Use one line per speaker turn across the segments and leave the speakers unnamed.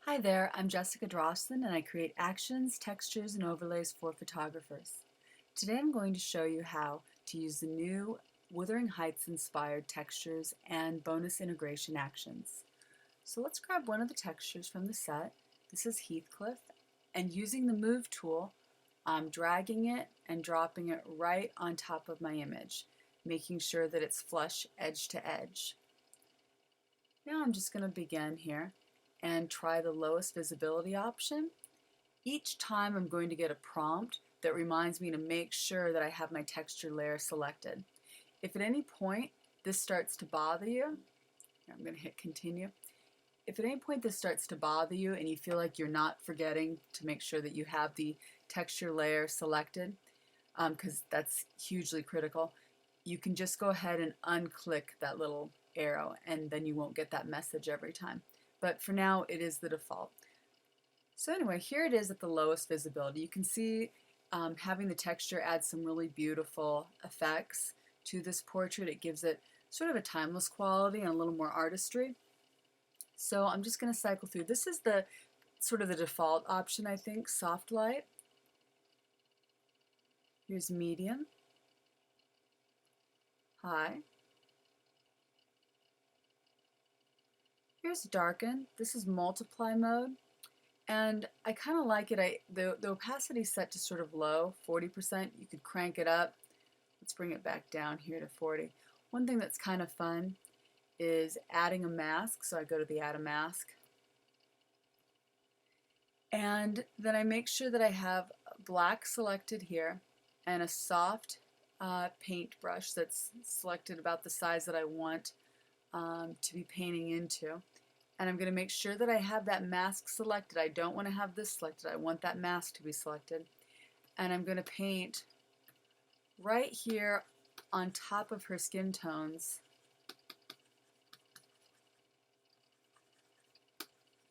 Hi there, I'm Jessica Drossin and I create actions, textures, and overlays for photographers. Today I'm going to show you how to use the new Wuthering Heights inspired textures and bonus integration actions. So let's grab one of the textures from the set. This is Heathcliff, and using the Move tool, I'm dragging it and dropping it right on top of my image, making sure that it's flush edge to edge. Now I'm just going to begin here and try the lowest visibility option. Each time I'm going to get a prompt that reminds me to make sure that I have my texture layer selected. If at any point this starts to bother you, I'm going to hit continue. If at any point this starts to bother you and you feel like you're not forgetting to make sure that you have the texture layer selected, because that's hugely critical, you can just go ahead and unclick that little arrow and then you won't get that message every time. But for now, it is the default. So anyway, here it is at the lowest visibility. You can see having the texture add some really beautiful effects to this portrait. It gives it sort of a timeless quality and a little more artistry. So I'm just going to cycle through. This is the sort of the default option, I think, soft light. Here's medium, high. Here's darken. This is multiply mode. And I kind of like it. The opacity is set to sort of low, 40%. You could crank it up. Let's bring it back down here to 40. One thing that's kind of fun is adding a mask. So I go to the add a mask. And then I make sure that I have black selected here and a soft paintbrush that's selected about the size that I want to be painting into. And I'm going to make sure that I have that mask selected. I don't want to have this selected. I want that mask to be selected. And I'm going to paint right here on top of her skin tones.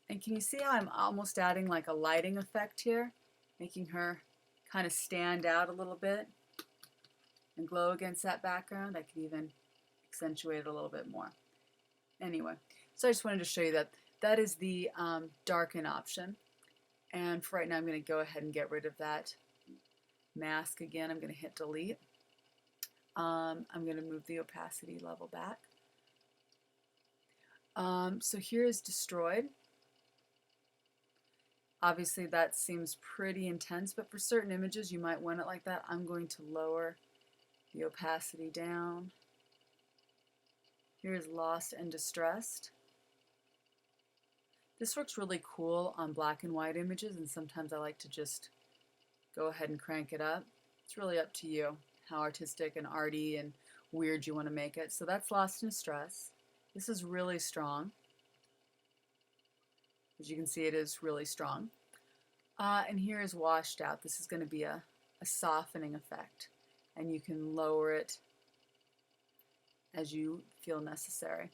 And can you see how I'm almost adding like a lighting effect here? Making her kind of stand out a little bit and glow against that background. I could even accentuate it a little bit more. Anyway, so I just wanted to show you that that is the darken option. And for right now, I'm going to go ahead and get rid of that mask again. I'm going to hit delete. I'm going to move the opacity level back. So here is destroyed. Obviously that seems pretty intense, but for certain images you might want it like that. I'm going to lower the opacity down. Here's lost and distressed. This works really cool on black and white images, and sometimes I like to just go ahead and crank it up. It's really up to you how artistic and arty and weird you want to make it. So that's lost and distress. This is really strong. As you can see, it is really strong. And here is washed out. This is going to be a softening effect, and you can lower it as you feel necessary.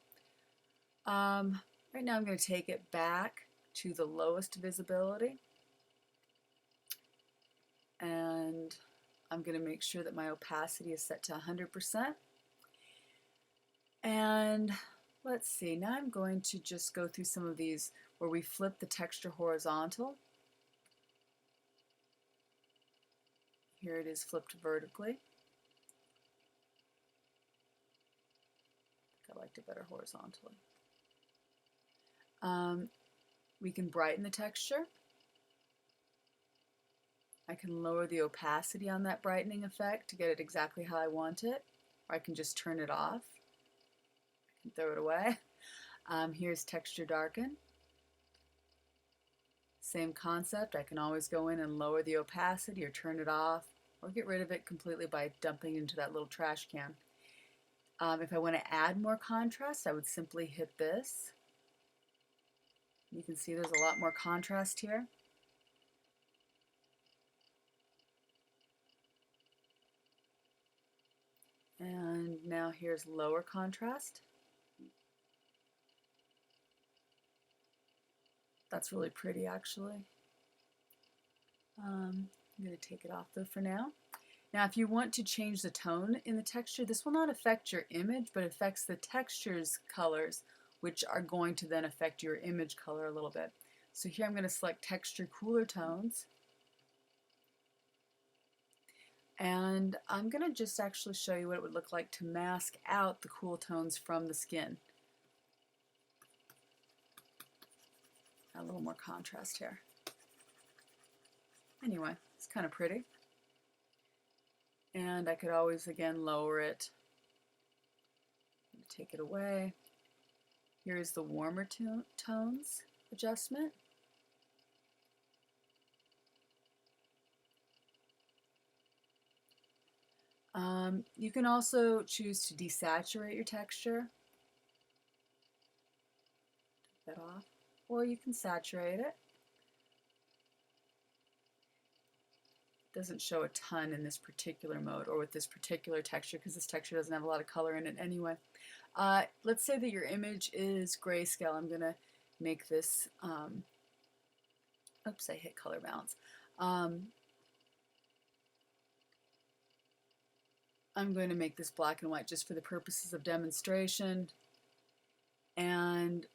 Right now I'm going to take it back to the lowest visibility, and I'm going to make sure that my opacity is set to 100%. And let's see, now I'm going to just go through some of these where we flip the texture horizontal. Here it is flipped vertically. I liked it better horizontally. We can brighten the texture. I can lower the opacity on that brightening effect to get it exactly how I want it, or I can just turn it off. I can throw it away. Here's texture darken. Same concept. I can always go in and lower the opacity or turn it off or get rid of it completely by dumping into that little trash can. If I want to add more contrast, I would simply hit this. You can see there's a lot more contrast here. And now here's lower contrast. That's really pretty, actually. I'm going to take it off though for now. Now if you want to change the tone in the texture, this will not affect your image, but affects the texture's colors, which are going to then affect your image color a little bit. So here I'm going to select Texture Cooler Tones. And I'm going to just actually show you what it would look like to mask out the cool tones from the skin. A little more contrast here. Anyway, it's kind of pretty. And I could always, again, lower it. Take it away. Here is the warmer tones adjustment. You can also choose to desaturate your texture. Take that off. Or you can saturate it. Doesn't show a ton in this particular mode or with this particular texture because this texture doesn't have a lot of color in it anyway. Let's say that your image is grayscale. I'm going to make this, oops, I hit color balance. I'm going to make this black and white just for the purposes of demonstration. And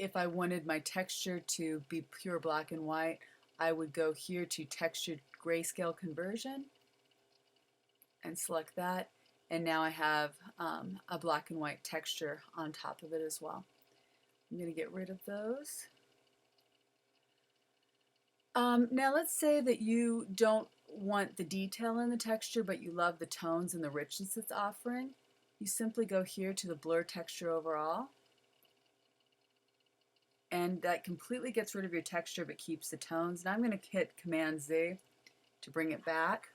if I wanted my texture to be pure black and white, I would go here to Textured Grayscale Conversion and select that. And now I have a black and white texture on top of it as well. I'm going to get rid of those. Now let's say that you don't want the detail in the texture, but you love the tones and the richness it's offering. You simply go here to the Blur Texture Overall. And that completely gets rid of your texture but keeps the tones. Now I'm going to hit Command Z to bring it back,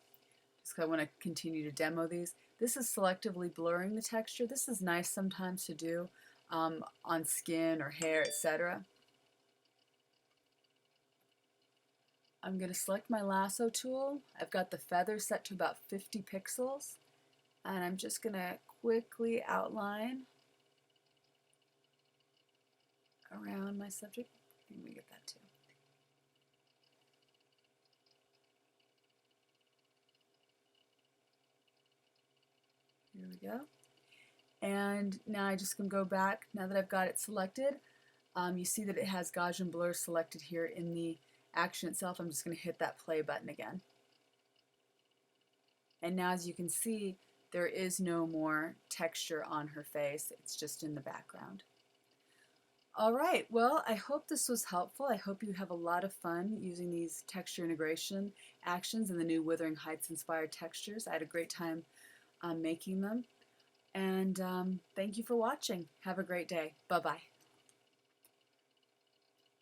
just because I want to continue to demo these. This is selectively blurring the texture. This is nice sometimes to do on skin or hair, etc. I'm going to select my lasso tool. I've got the feather set to about 50 pixels, and I'm just going to quickly outline around my subject. Let me get that too. Here we go. And now I just can go back, now that I've got it selected. You see that it has Gaussian blur selected here in the action itself. I'm just going to hit that play button again. And now as you can see, there is no more texture on her face. It's just in the background. All right, well, I hope this was helpful. I hope you have a lot of fun using these texture integration actions in the new Wuthering Heights inspired textures. I had a great time making them. And thank you for watching. Have a great day. Bye-bye.